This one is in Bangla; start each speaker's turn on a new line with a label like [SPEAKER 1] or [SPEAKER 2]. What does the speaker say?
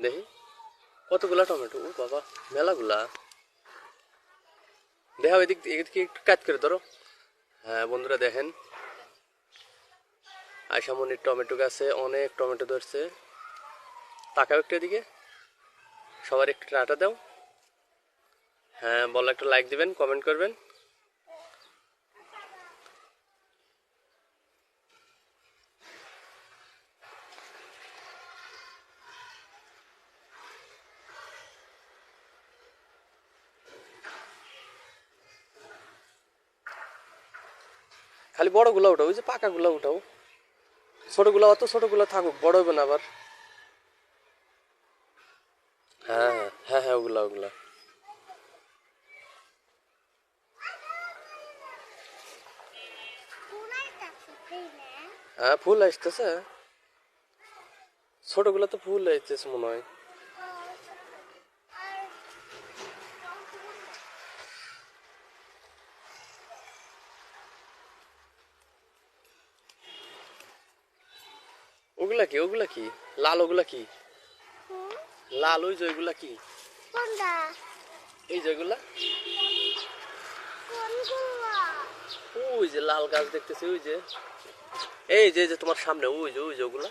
[SPEAKER 1] দেখি কতগুলা টমেটো, ও বাবা মেলাগুলা। দেখাও এদিক এদিকে একটু কাজ করে ধরো। হ্যাঁ বন্ধুরা দেখেন, আয়সামনির টমেটো গাছে অনেক টমেটো ধরছে। তাকাও একটু এদিকে, সবার একটু টাটা দাও। হ্যাঁ বলো, একটা লাইক দিবেন, কমেন্ট করবেন। খালি বড়গুলো উঠাও, ওই যে পাকাগুলো উঠাও, ছোটগুলো অত ছোটগুলো থাকুক, বড় হবে না আবার। হ্যাঁ হ্যাঁ হ্যাঁ, ওগুলা ওগুলা। হ্যাঁ ফুল আসতেছে, ছোটগুলো তো ফুল আসতেছে মনে হয়। ওগুলা কি, ওগুলা কি লাল, ওগুলা কি লাল, ওই যে ওইগুলা কি, এই যেগুলা, ওই যে লাল গাছ দেখতেছি, ওই যে এই যে তোমার সামনে, ওই যে ওগুলা।